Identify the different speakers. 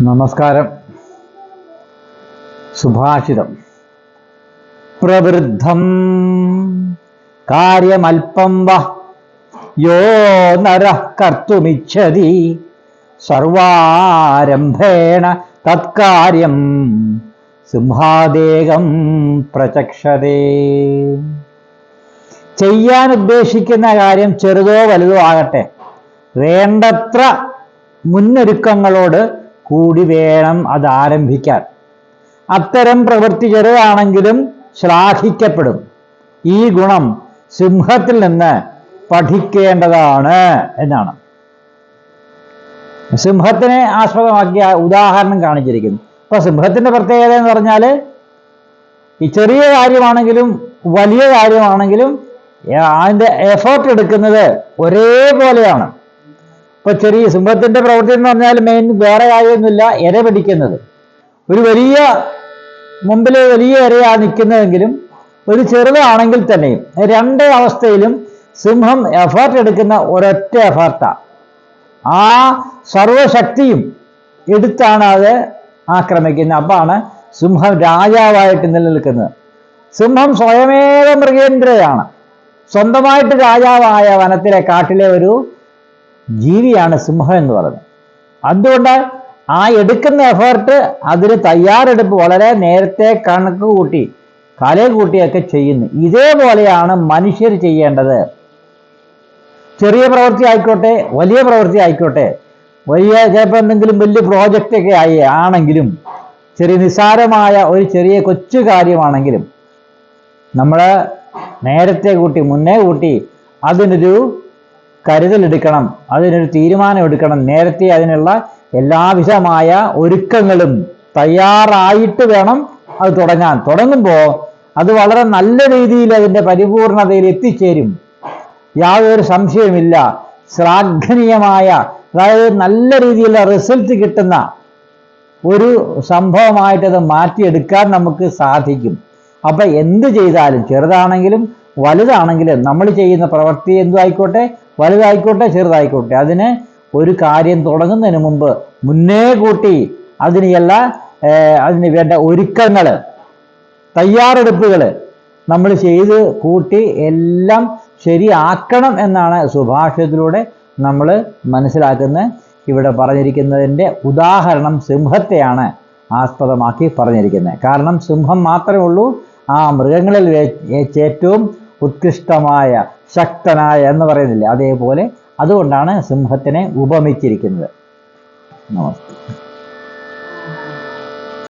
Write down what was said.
Speaker 1: നമസ്കാരം. സുഭാഷിതം. പ്രവൃദ്ധം കാര്യമൽപം വ യോ നരഃ കർത്തുമിച്ഛതി സർവാരംഭേണ തത്കാര്യം സിംഹാദേകം പ്രചക്ഷതേ. ചെയ്യാൻ ഉദ്ദേശിക്കുന്ന കാര്യം ചെറുതോ വലുതോ ആകട്ടെ, വേണ്ടത്ര മുന്നൊരുക്കങ്ങളോട് കൂടി വേണം അത് ആരംഭിക്കാൻ. അത്തരം പ്രവൃത്തി ചെറുതാണെങ്കിലും ശ്ലാഘിക്കപ്പെടും. ഈ ഗുണം സിംഹത്തിൽ നിന്ന് പഠിക്കേണ്ടതാണ് എന്നാണ് സിംഹത്തിനെ ആസ്പദമാക്കിയ ഉദാഹരണം കാണിച്ചിരിക്കുന്നു. അപ്പൊ സിംഹത്തിന്റെ പ്രത്യേകത എന്ന് പറഞ്ഞാൽ, ഈ ചെറിയ കാര്യമാണെങ്കിലും വലിയ കാര്യമാണെങ്കിലും അതിന്റെ എഫേർട്ട് എടുക്കുന്നത് ഒരേപോലെയാണ്. ഇപ്പൊ ചെറിയ സിംഹത്തിന്റെ പ്രവൃത്തി എന്ന് പറഞ്ഞാൽ മെയിൻ വേറെ കാര്യമൊന്നുമില്ല, ഇര പിടിക്കുന്നത്. ഒരു വലിയ മുമ്പിൽ വലിയ ഇരയാണ് നിൽക്കുന്നതെങ്കിലും ഒരു ചെറുതാണെങ്കിൽ തന്നെയും രണ്ട് അവസ്ഥയിലും സിംഹം എഫേർട്ട് എടുക്കുന്ന ഒരൊറ്റ എഫേർട്ടാണ്. ആ സർവശക്തിയും എടുത്താണ് അത് ആക്രമിക്കുന്നത്. അപ്പാണ് സിംഹം രാജാവായിട്ട് നിലനിൽക്കുന്നത്. സിംഹം സ്വയമേവ മൃഗേന്ദ്രയാണ്. സ്വന്തമായിട്ട് രാജാവായ വനത്തിലെ കാട്ടിലെ ഒരു ജീവിയാണ് സിംഹം എന്ന് പറയുന്നത്. അതുകൊണ്ട് ആ എടുക്കുന്ന എഫേർട്ട്, അതിന് തയ്യാറെടുപ്പ് വളരെ നേരത്തെ കണക്ക് കൂട്ടി കല കൂട്ടിയൊക്കെ ചെയ്യുന്നു. ഇതേപോലെയാണ് മനുഷ്യർ ചെയ്യേണ്ടത്. ചെറിയ പ്രവൃത്തി ആയിക്കോട്ടെ, വലിയ പ്രവൃത്തി ആയിക്കോട്ടെ, വലിയ ചിലപ്പോൾ എന്തെങ്കിലും വലിയ പ്രോജക്റ്റൊക്കെ ആണെങ്കിലും, ചെറിയ നിസ്സാരമായ ഒരു ചെറിയ കൊച്ചു കാര്യമാണെങ്കിലും നമ്മൾ നേരത്തെ കൂട്ടി മുന്നേ കൂട്ടി അതിനൊരു കരുതലെടുക്കണം, അതിനൊരു തീരുമാനം എടുക്കണം. നേരത്തെ അതിനുള്ള എല്ലാവിധമായ ഒരുക്കങ്ങളും തയ്യാറായിട്ട് വേണം അത് തുടങ്ങാൻ. തുടങ്ങുമ്പോൾ അത് വളരെ നല്ല രീതിയിൽ അതിൻ്റെ പരിപൂർണതയിൽ എത്തിച്ചേരും, യാതൊരു സംശയമില്ല. ശ്ലാഘനീയമായ, അതായത് നല്ല രീതിയിലുള്ള റിസൾട്ട് കിട്ടുന്ന ഒരു സംഭവമായിട്ടത് മാറ്റിയെടുക്കാൻ നമുക്ക് സാധിക്കും. അപ്പം എന്ത് ചെയ്താലും, ചെറുതാണെങ്കിലും വലുതാണെങ്കിലും, നമ്മൾ ചെയ്യുന്ന പ്രവൃത്തി എന്തുമായിക്കോട്ടെ, വലുതായിക്കോട്ടെ ചെറുതായിക്കോട്ടെ, അതിന് ഒരു കാര്യം തുടങ്ങുന്നതിന് മുമ്പ് മുന്നേ കൂട്ടി അതിന് വേണ്ട ഒരുക്കങ്ങൾ, തയ്യാറെടുപ്പുകൾ നമ്മൾ ചെയ്ത് കൂട്ടി എല്ലാം ശരിയാക്കണം എന്നാണ് സുഭാഷിതത്തിലൂടെ നമ്മൾ മനസ്സിലാക്കുന്നത്. ഇവിടെ പറഞ്ഞിരിക്കുന്നതിൻ്റെ ഉദാഹരണം സിംഹത്തെയാണ് ആസ്പദമാക്കി പറഞ്ഞിരിക്കുന്നത്. കാരണം സിംഹം മാത്രമേ ഉള്ളൂ ആ മൃഗങ്ങളിൽ ഏറ്റവും ഉത്കൃഷ്ടമായ, ശക്തനായ എന്ന് പറയുന്നില്ല, അതേപോലെ അതുകൊണ്ടാണ് സിംഹത്തിനെ ഉപമിച്ചിരിക്കുന്നത്. നമസ്തേ.